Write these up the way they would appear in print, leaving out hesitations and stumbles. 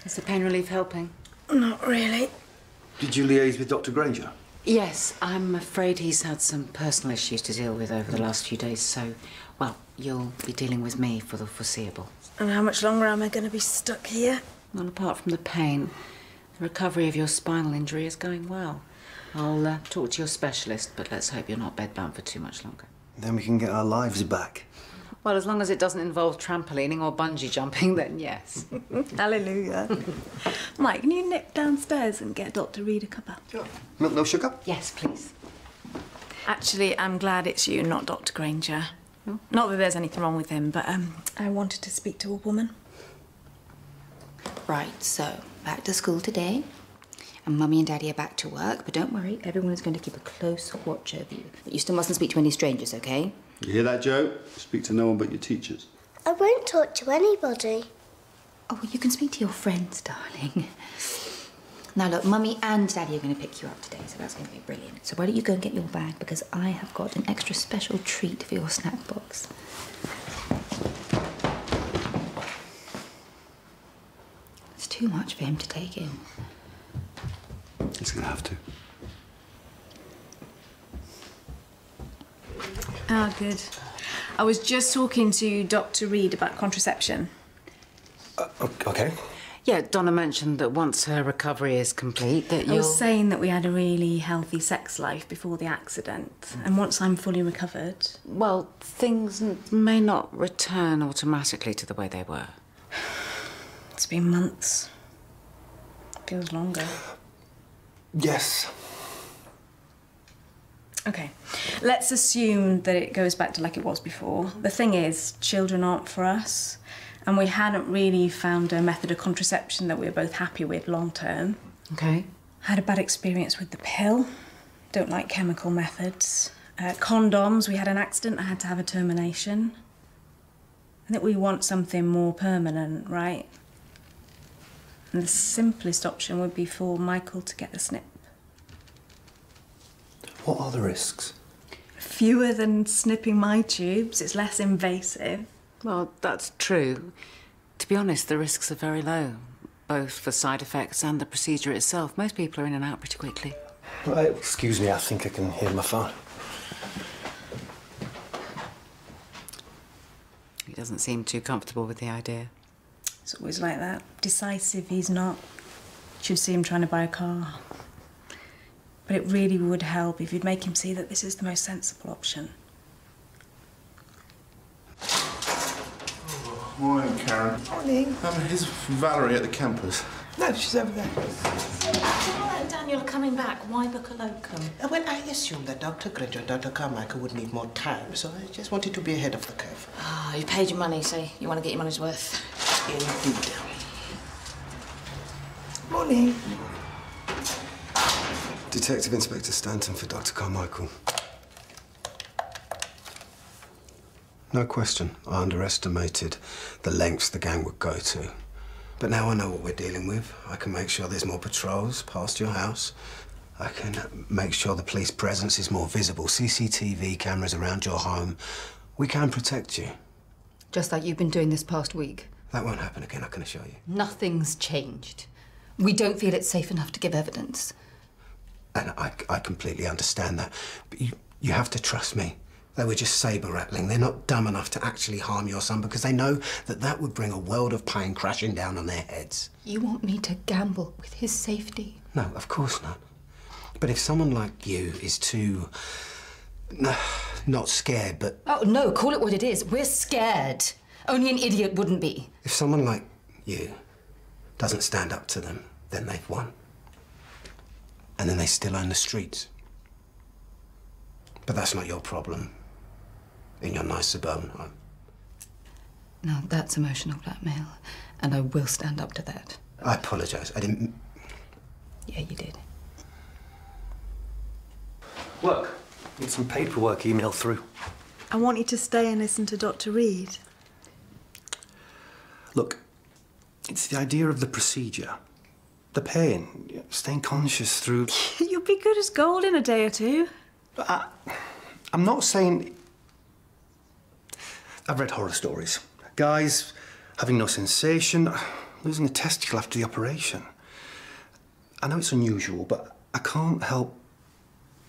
Is the pain relief helping? Not really. Did you liaise with Dr. Granger? Yes, I'm afraid he's had some personal issues to deal with over the last few days, so, well, you'll be dealing with me for the foreseeable. And how much longer am I going to be stuck here? Well, apart from the pain, the recovery of your spinal injury is going well. I'll talk to your specialist, but let's hope you're not bedbound for too much longer. Then we can get our lives back. Well, as long as it doesn't involve trampolining or bungee jumping, then yes. Hallelujah. Mike, can you nip downstairs and get Dr. Reed a cuppa? Sure. Milk, no sugar? Yes, please. Actually, I'm glad it's you, not Dr. Granger. Oh. Not that there's anything wrong with him, but I wanted to speak to a woman. Right, so back to school today. And Mummy and Daddy are back to work, but don't worry, everyone is going to keep a close watch over you. But you still mustn't speak to any strangers, OK? You hear that, Joe? Speak to no one but your teachers. I won't talk to anybody. Oh, well, you can speak to your friends, darling. Now, look, Mummy and Daddy are going to pick you up today, so that's going to be brilliant. So why don't you go and get your bag, because I have got an extra special treat for your snack box. It's too much for him to take in. He's going to have to. Ah, good. I was just talking to Dr. Reed about contraception. OK. Yeah, Donna mentioned that once her recovery is complete, that I was saying that we had a really healthy sex life before the accident, and once I'm fully recovered... Well, things may not return automatically to the way they were. It's been months. Feels longer. Yes. OK, let's assume that it goes back to like it was before. The thing is, children aren't for us, and we hadn't really found a method of contraception that we were both happy with long term. OK. Had a bad experience with the pill. Don't like chemical methods. Condoms, we had an accident, I had to have a termination. I think we want something more permanent, right? And the simplest option would be for Michael to get the snip. What are the risks? Fewer than snipping my tubes. It's less invasive. Well, that's true. To be honest, the risks are very low, both for side effects and the procedure itself. Most people are in and out pretty quickly. Right, excuse me, I think I can hear my phone. He doesn't seem too comfortable with the idea. It's always like that. Decisive, he's not. Should see him trying to buy a car. But it really would help if you'd make him see that this is the most sensible option. Morning, Karen. Morning. Here's Valerie at the campus. No, she's over there. Paula and Daniel are coming back. Why book a locum? Well, I assumed that Dr. Granger and Dr. Carmichael would need more time, so I just wanted to be ahead of the curve. Ah, you paid your money, so you want to get your money's worth. Indeed. Morning. Detective Inspector Stanton for Dr. Carmichael. No question, I underestimated the lengths the gang would go to. But now I know what we're dealing with. I can make sure there's more patrols past your house. I can make sure the police presence is more visible. CCTV cameras around your home. We can protect you. Just like you've been doing this past week. That won't happen again, I can assure you. Nothing's changed. We don't feel it's safe enough to give evidence. And I completely understand that. But you have to trust me. They were just saber-rattling. They're not dumb enough to actually harm your son because they know that that would bring a world of pain crashing down on their heads. You want me to gamble with his safety? No, of course not. But if someone like you is too... not scared, but... Oh, no, call it what it is. We're scared. Only an idiot wouldn't be. If someone like you doesn't stand up to them, then they've won. And then they still own the streets. But that's not your problem. In your nice suburban home. Now, that's emotional blackmail, and I will stand up to that. I apologise. I didn't... Yeah, you did. Look, need some paperwork emailed through. I want you to stay and listen to Dr. Reed. Look, it's the idea of the procedure. The pain, staying conscious through... You'll be good as gold in a day or two. I'm not saying... I've read horror stories. Guys having no sensation, losing a testicle after the operation. I know it's unusual, but I can't help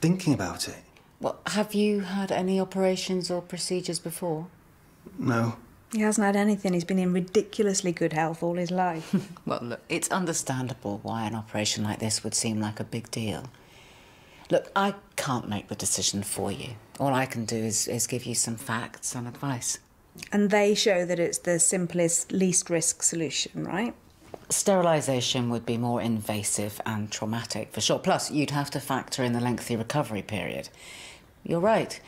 thinking about it. Well, have you had any operations or procedures before? No. He hasn't had anything. He's been in ridiculously good health all his life. Well, look, it's understandable why an operation like this would seem like a big deal. Look, I can't make the decision for you. All I can do is give you some facts and advice. And they show that it's the simplest, least risk solution, right? Sterilisation would be more invasive and traumatic, for sure. Plus, you'd have to factor in the lengthy recovery period. You're right.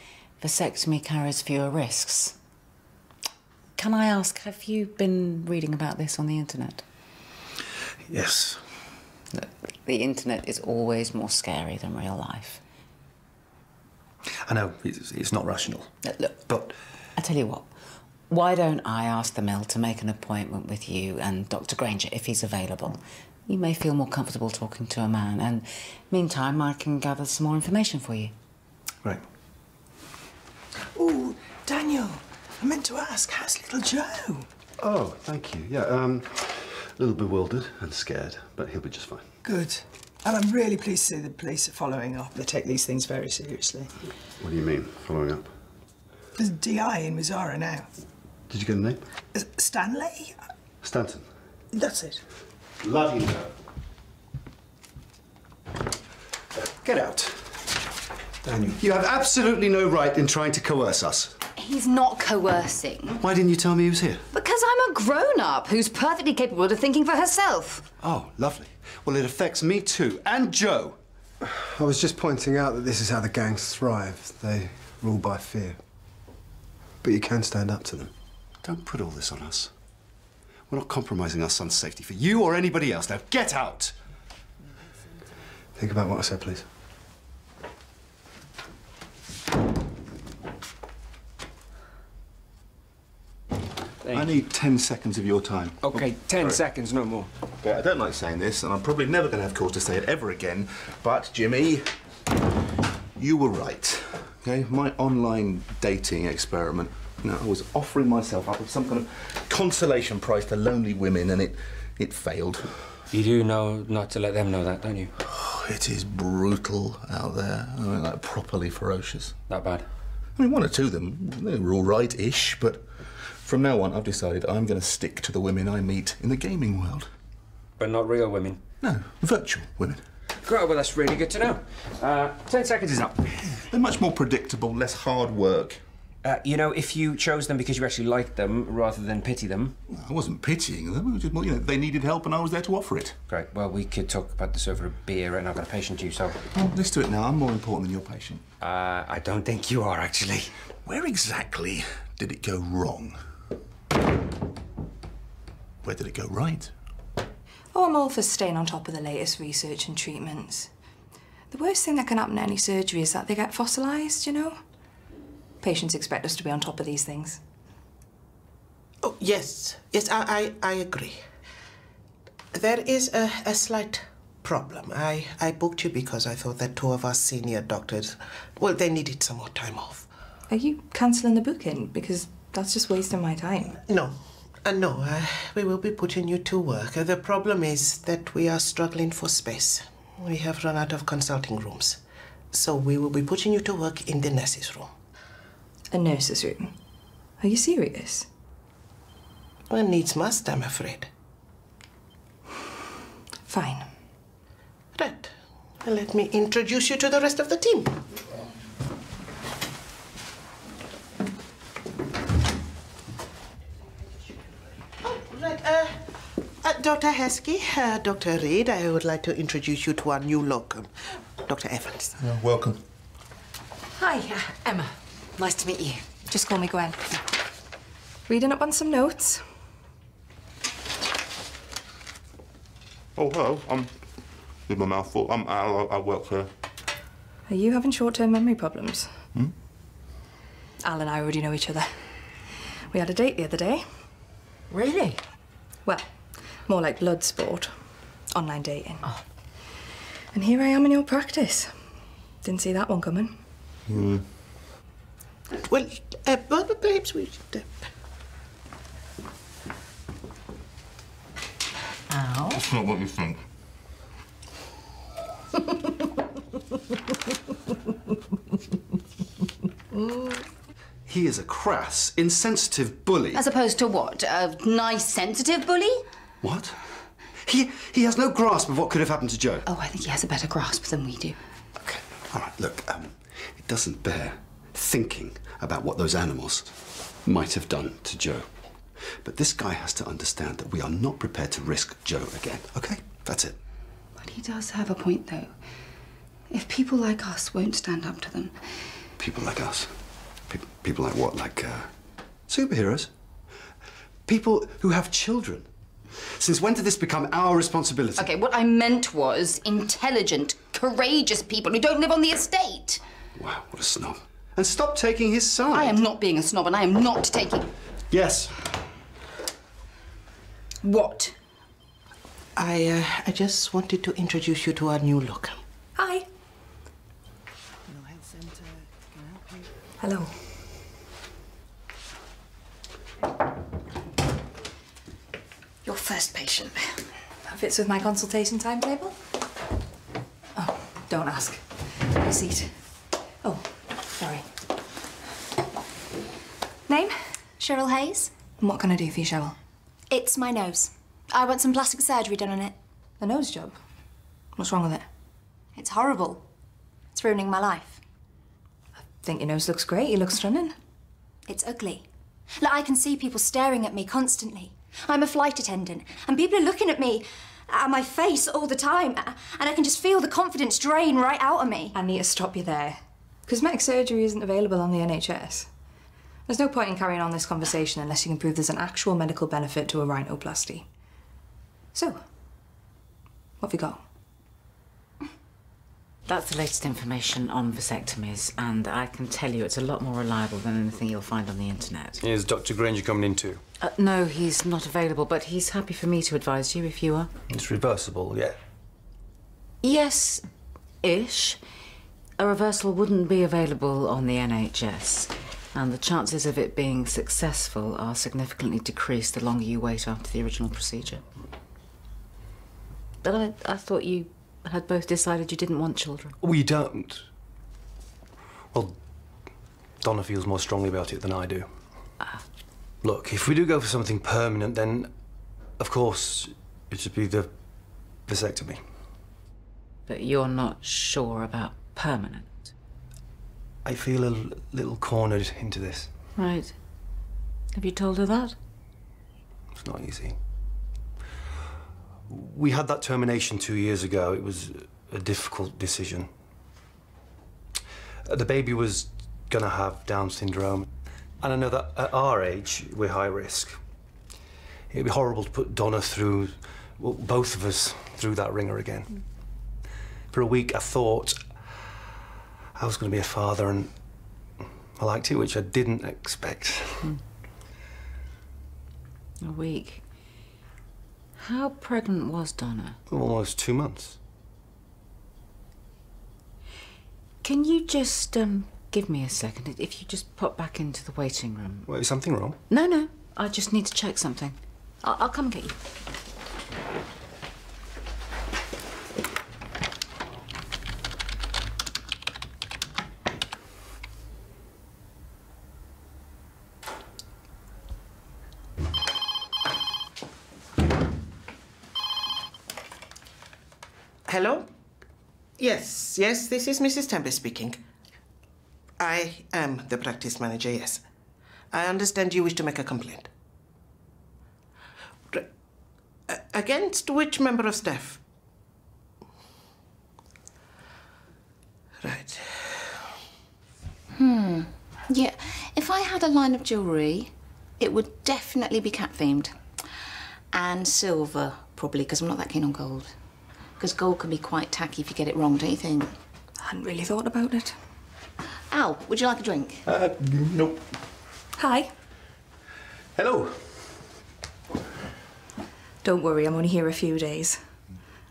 Vasectomy carries fewer risks. Can I ask, have you been reading about this on the internet? Yes. Look, the internet is always more scary than real life. I know, it's not rational. Look, but I tell you what, why don't I ask the mill to make an appointment with you and Dr. Granger if he's available? You may feel more comfortable talking to a man, and meantime I can gather some more information for you. Right. Oh, Daniel, I meant to ask, how's little Joe? Oh, thank you. Yeah, a little bewildered and scared, but he'll be just fine. Good. And I'm really pleased to see the police are following up. They take these things very seriously. What do you mean, following up? There's a DI in Mazzara now. Did you get a name? Stanley? Stanton. That's it. Bloody no. Get out. Daniel. You have absolutely no right in trying to coerce us. He's not coercing. Why didn't you tell me he was here? Because I'm a grown-up who's perfectly capable of thinking for herself. Oh, lovely. Well, it affects me too, and Joe. I was just pointing out that this is how the gangs thrive. They rule by fear. But you can stand up to them. Don't put all this on us. We're not compromising our son's safety for you or anybody else. Now, get out! Think about what I said, please. I need 10 seconds of your time. OK, 10 seconds, no more. Okay, I don't like saying this, and I'm probably never going to have cause to say it ever again, but, Jimmy, you were right, OK? My online dating experiment, you know, I was offering myself up as some kind of consolation prize to lonely women, and it failed. You do know not to let them know that, don't you? Oh, it is brutal out there. I mean, like, properly ferocious. That bad? I mean, one or two of them, they were all right-ish, but from now on, I've decided I'm going to stick to the women I meet in the gaming world. But not real women? No, virtual women. Great, well, that's really good to know. 10 seconds is up. They're much more predictable, less hard work. You know, if you chose them because you actually liked them rather than pity them... I wasn't pitying them. It was just, well, you know, they needed help and I was there to offer it. Great. Well, we could talk about this over a beer and I've got a patient due, so... Well, let's do it now. I'm more important than your patient. I don't think you are, actually. Where exactly did it go wrong? Where did it go right? Oh, I'm all for staying on top of the latest research and treatments. The worst thing that can happen to any surgery is that they get fossilised, you know? Patients expect us to be on top of these things. Oh, yes. Yes, I agree. There is a slight problem. I booked you because I thought that two of our senior doctors, well, they needed some more time off. Are you cancelling the booking? Because that's just wasting my time. No. No, we will be putting you to work. The problem is that we are struggling for space. We have run out of consulting rooms. So we will be putting you to work in the nurse's room. A nurse's room? Are you serious? Well, needs must, I'm afraid. Fine. Right. Let me introduce you to the rest of the team. Dr. Heskey, Dr. Reed, I would like to introduce you to our new locum, Dr. Evans. Welcome. Hi, Emma. Nice to meet you. Just call me Gwen. Reading up on some notes. Oh, hello. I'm with my mouth full. I work for... Are you having short-term memory problems? Hmm? Al and I already know each other. We had a date the other day. Really? Well, more like blood sport. Online dating. Oh. And here I am in your practice. Didn't see that one coming. Hmm. Well, perhaps we should... That's not what you think. He is a crass, insensitive bully. As opposed to what? A nice, sensitive bully? What? He has no grasp of what could have happened to Joe. Oh, I think he has a better grasp than we do. Okay, all right, look, it doesn't bear thinking about what those animals might have done to Joe. But this guy has to understand that we are not prepared to risk Joe again, okay? That's it. But he does have a point, though. If people like us won't stand up to them... People like us? People like what? Like, superheroes? People who have children? Since when did this become our responsibility? OK, what I meant was intelligent, courageous people who don't live on the estate. Wow, what a snob. And stop taking his side. I am not being a snob, and I am not taking... Yes. What? I just wanted to introduce you to our new locum. Hi. Hello. Your first patient. That fits with my consultation timetable? Oh, don't ask. Have a seat. Oh, sorry. Name? Cheryl Hayes. And what can I do for you, Cheryl? It's my nose. I want some plastic surgery done on it. A nose job? What's wrong with it? It's horrible. It's ruining my life. I think your nose looks great. You look stunning. It's ugly. Like, I can see people staring at me constantly. I'm a flight attendant, and people are looking at me, at my face all the time, and I can just feel the confidence drain right out of me. I need to stop you there. Cosmetic surgery isn't available on the NHS. There's no point in carrying on this conversation unless you can prove there's an actual medical benefit to a rhinoplasty. So, what have you got? That's the latest information on vasectomies, and I can tell you it's a lot more reliable than anything you'll find on the internet. Is Dr. Granger coming in too? No, he's not available, but he's happy for me to advise you if you are. It's reversible, yeah. Yes-ish. A reversal wouldn't be available on the NHS, and the chances of it being successful are significantly decreased the longer you wait after the original procedure. But I thought you had both decided you didn't want children. We don't. Well, Donna feels more strongly about it than I do. Look, if we do go for something permanent, then, of course, it should be the vasectomy. But you're not sure about permanent? I feel a little cornered into this. Right. Have you told her that? It's not easy. We had that termination 2 years ago. It was a difficult decision. The baby was gonna have Down syndrome. And I know that at our age, we're high risk. It'd be horrible to put Donna through, well, both of us through that ringer again. For a week, I thought I was gonna be a father, and I liked it, which I didn't expect. A week. How pregnant was Donna? Almost 2 months. Can you just give me a second? If you just pop back into the waiting room. Wait, is something wrong? No. I just need to check something. I'll come and get you. Hello? Yes, this is Mrs. Tempe speaking. I am the practice manager, yes. I understand you wish to make a complaint. Against which member of staff? Right. Yeah, if I had a line of jewellery, it would definitely be cat-themed. And silver, probably, because I'm not that keen on gold. Because gold can be quite tacky if you get it wrong, don't you think? I hadn't really thought about it. Al, would you like a drink? Nope. Hi. Hello. Don't worry, I'm only here a few days.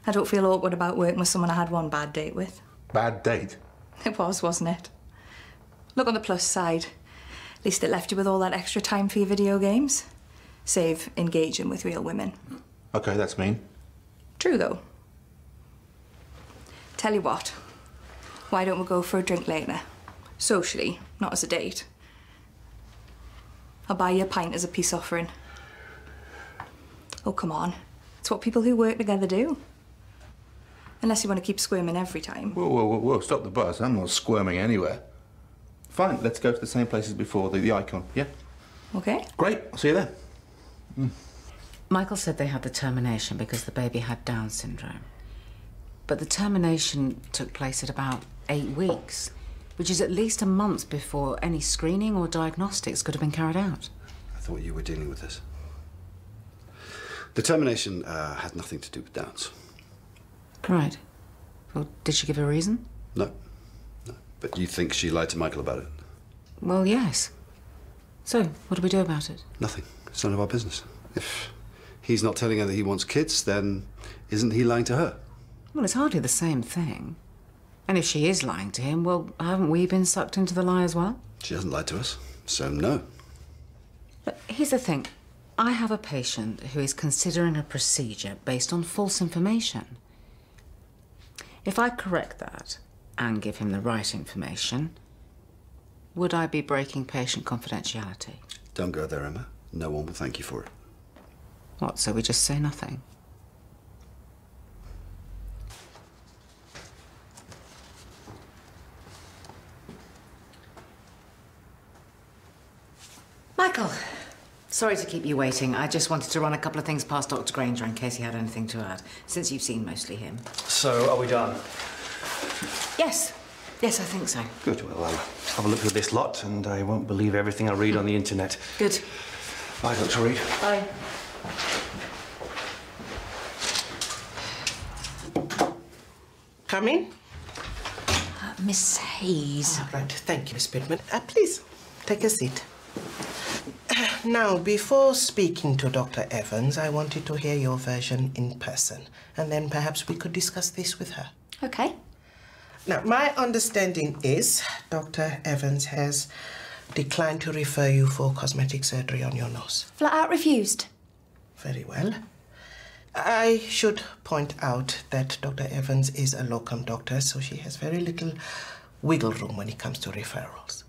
I don't feel awkward about working with someone I had one bad date with. Bad date? It was, wasn't it? Look on the plus side. At least it left you with all that extra time for your video games. Save engaging with real women. Okay, that's mean. True, though. Tell you what, why don't we go for a drink later? Socially, not as a date. I'll buy you a pint as a peace offering. Oh, come on. It's what people who work together do. Unless you want to keep squirming every time. Whoa, whoa, whoa, whoa, stop the bus. I'm not squirming anywhere. Fine, let's go to the same place as before, the icon, yeah? Okay. Great, I'll see you there. Michael said they had the termination because the baby had Down syndrome. But the termination took place at about 8 weeks, which is at least a month before any screening or diagnostics could have been carried out. I thought you were dealing with this. The termination had nothing to do with Downs. Right. Well, did she give a reason? No. No. But you think she lied to Michael about it? Well, yes. So, what do we do about it? Nothing. It's none of our business. If he's not telling her that he wants kids, then isn't he lying to her? Well, it's hardly the same thing. And if she is lying to him, well, haven't we been sucked into the lie as well? She hasn't lied to us, so no. But here's the thing. I have a patient who is considering a procedure based on false information. If I correct that and give him the right information, would I be breaking patient confidentiality? Don't go there, Emma. No one will thank you for it. What, so we just say nothing? Michael, sorry to keep you waiting. I just wanted to run a couple of things past Dr. Granger in case he had anything to add, since you've seen mostly him. So, are we done? Yes. Yes, I think so. Good. Well, I'll have a look at this lot, and I won't believe everything I read on the internet. Good. Bye, Dr. Reed. Bye. Come in. Miss Hayes. Oh, right. Thank you, Miss Pittman. Please, take a seat. Now, before speaking to Dr. Evans, I wanted to hear your version in person, and then perhaps we could discuss this with her. Okay. Now, my understanding is Dr. Evans has declined to refer you for cosmetic surgery on your nose. Flat out refused. Very well. I should point out that Dr. Evans is a locum doctor, so she has very little wiggle room when it comes to referrals.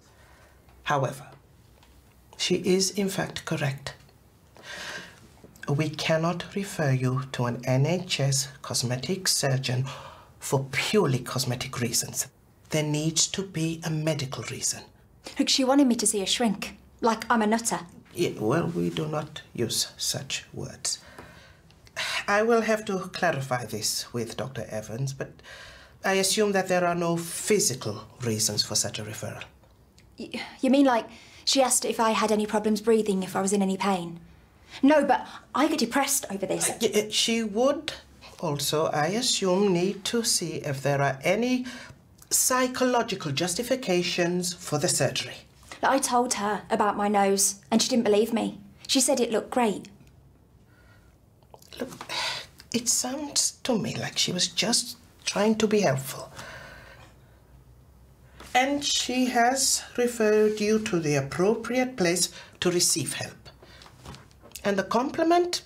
However, she is in fact correct. We cannot refer you to an NHS cosmetic surgeon for purely cosmetic reasons. There needs to be a medical reason. Look, she wanted me to see a shrink, like I'm a nutter. Yeah, well, we do not use such words. I will have to clarify this with Dr. Evans, but I assume that there are no physical reasons for such a referral. You mean like she asked if I had any problems breathing, if I was in any pain? No, but I get depressed over this. She would also, I assume, need to see if there are any psychological justifications for the surgery. I told her about my nose, and she didn't believe me. She said it looked great. Look, it sounds to me like she was just trying to be helpful. And she has referred you to the appropriate place to receive help. And the compliment,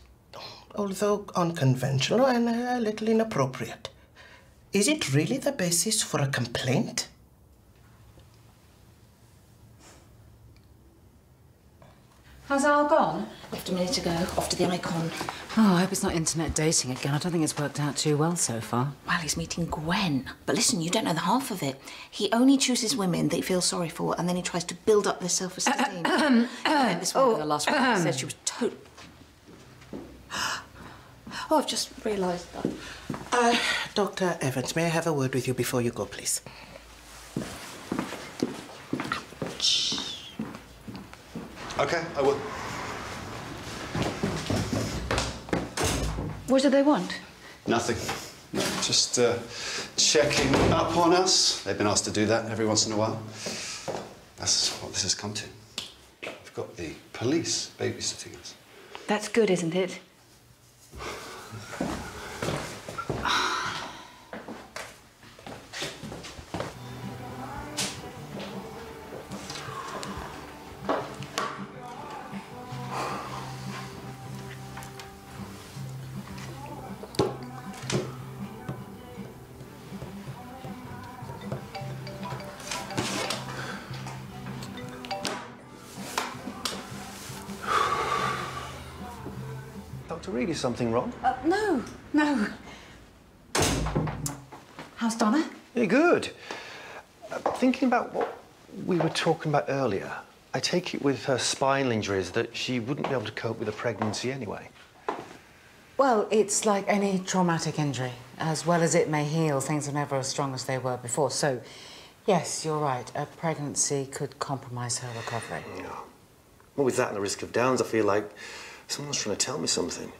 although unconventional and a little inappropriate, is it really the basis for a complaint? Has Al gone? Left a minute ago, off to the icon. Oh, I hope it's not internet dating again. I don't think it's worked out too well so far. Well, he's meeting Gwen. But listen, you don't know the half of it. He only chooses women that he feels sorry for, and then he tries to build up their self-esteem. This one, the last one, said she was Oh, I've just realised that. Dr. Evans, may I have a word with you before you go, please? Okay, I will. What do they want? Nothing. No, just checking up on us. They've been asked to do that every once in a while. That's what this has come to. We've got the police babysitting us. That's good, isn't it? Dr. Reed, is something wrong? No, no. How's Donna? Yeah, good. Thinking about what we were talking about earlier, I take it with her spinal injuries that she wouldn't be able to cope with a pregnancy anyway. Well, it's like any traumatic injury. As well as it may heal, things are never as strong as they were before. So, yes, you're right. A pregnancy could compromise her recovery. Yeah. Well, with that and the risk of Downs, I feel like someone's trying to tell me something.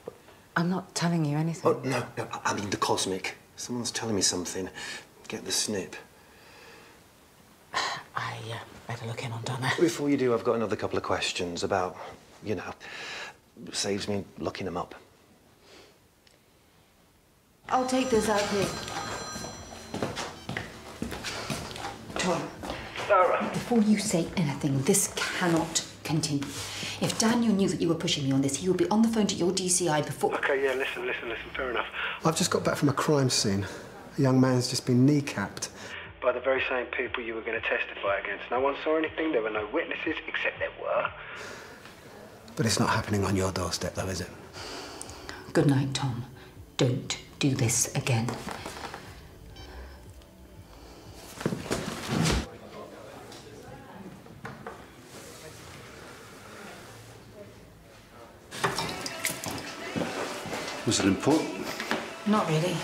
I'm not telling you anything. Oh, no, I mean the cosmic. Someone's telling me something. Get the snip. I better look in on Donna. Before you do, I've got another couple of questions about, you know, saves me looking them up. I'll take this out here. Tom. Sarah. Before you say anything, this cannot continue. If Daniel knew that you were pushing me on this, he would be on the phone to your DCI before... OK, yeah, listen, fair enough. I've just got back from a crime scene. A young man's just been kneecapped. By the very same people you were going to testify against. No one saw anything, there were no witnesses, except there were. But it's not happening on your doorstep, though, is it? Good night, Tom. Don't do this again. Was it important? Not really.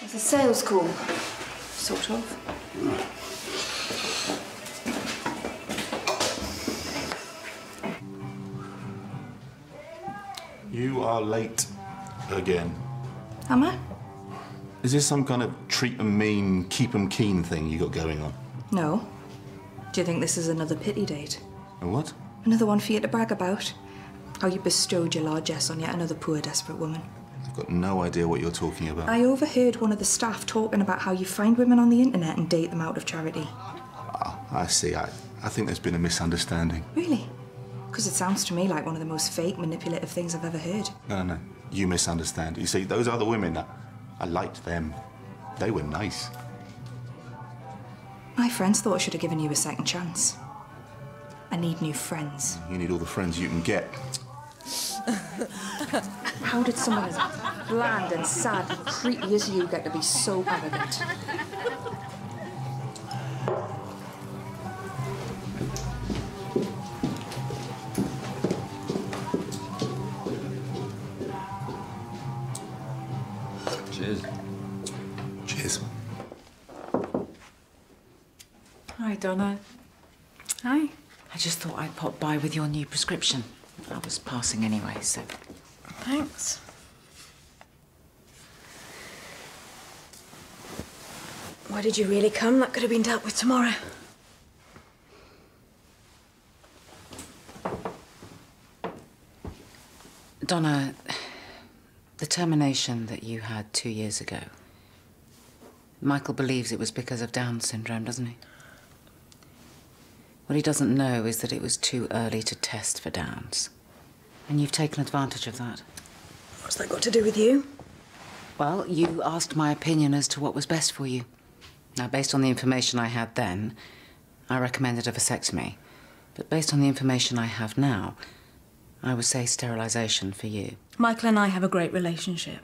It's a sales call. Sort of. You are late again. Am I? Is this some kind of treat 'em mean, keep 'em keen thing you got going on? No. Do you think this is another pity date? A what? Another one for you to brag about? How you bestowed your largesse on yet another poor, desperate woman. I've got no idea what you're talking about. I overheard one of the staff talking about how you find women on the internet and date them out of charity. Ah, I see. I think there's been a misunderstanding. Really? Because it sounds to me like one of the most fake, manipulative things I've ever heard. No. You misunderstand. You see, those other women, I liked them. They were nice. My friends thought I should have given you a second chance. I need new friends. You need all the friends you can get. How did someone as bland and sad and creepy as you get to be so arrogant? Cheers. Cheers. Hi, Donna. Hi. I just thought I'd pop by with your new prescription. I was passing anyway, so... Thanks. Why did you really come? That could have been dealt with tomorrow. Donna, the termination that you had 2 years ago, Michael believes it was because of Down syndrome, doesn't he? What he doesn't know is that it was too early to test for Downs. And you've taken advantage of that. What's that got to do with you? Well, you asked my opinion as to what was best for you. Now, based on the information I had then, I recommended a vasectomy. But based on the information I have now, I would say sterilisation for you. Michael and I have a great relationship.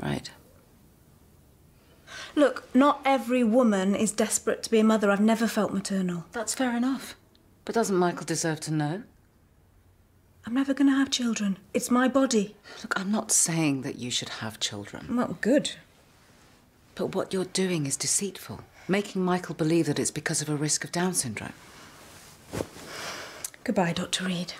Right. Look, not every woman is desperate to be a mother. I've never felt maternal. That's fair enough. But doesn't Michael deserve to know? I'm never going to have children. It's my body. Look, I'm not saying that you should have children. Well, good. But what you're doing is deceitful, making Michael believe that it's because of a risk of Down syndrome. Goodbye, Dr. Reed.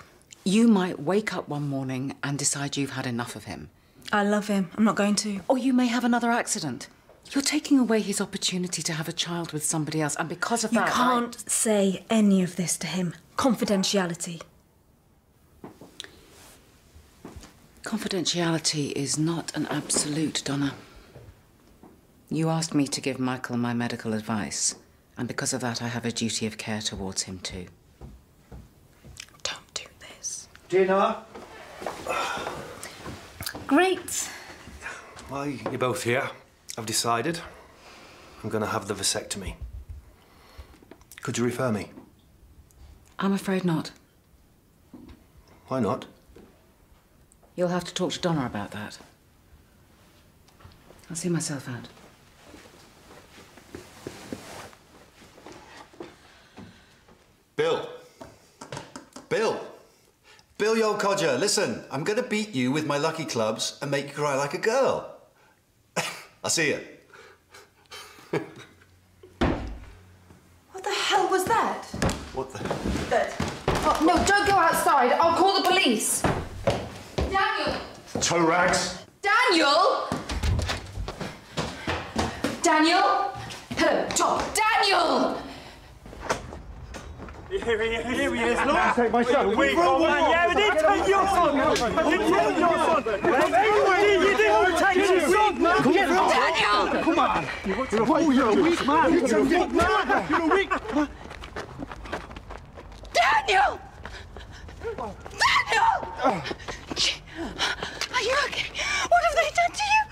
You might wake up one morning and decide you've had enough of him. I love him. I'm not going to. Or you may have another accident. You're taking away his opportunity to have a child with somebody else, and because of that... You can't say any of this to him. Confidentiality. Confidentiality is not an absolute, Donna. You asked me to give Michael my medical advice, and because of that I have a duty of care towards him too. Don't do this. Dinner? Great. Why, you're both here. I've decided. I'm going to have the vasectomy. Could you refer me? I'm afraid not. Why not? You'll have to talk to Donna about that. I'll see myself out. Bill! Bill! Bill, you old codger, listen. I'm going to beat you with my lucky clubs and make you cry like a girl. I'll see you. What the hell was that? What the... Oh, no, don't go outside. I'll call the police. Daniel! Toe rags. Daniel! Daniel? Hello, Tom. Daniel! Here he is, look! Take my son. Yeah, we did take your son! I did take your son! You didn't take his son! Daniel! Come on! You're a weak man! You're a weak man! You're a weak man! Daniel! Daniel! Are you okay? What have they done to you?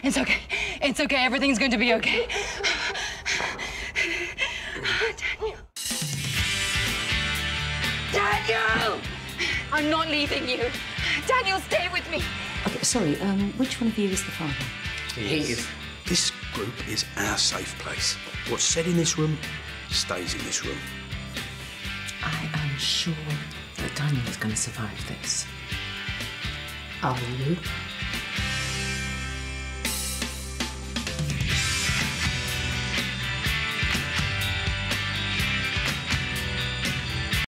It's okay. It's okay. Everything's going to be okay. Daniel. Daniel! I'm not leaving you. Daniel, stay with me. Okay, sorry, which one of you is the father? He is. This group is our safe place. What's said in this room stays in this room. I am sure that Daniel is going to survive this. Are you?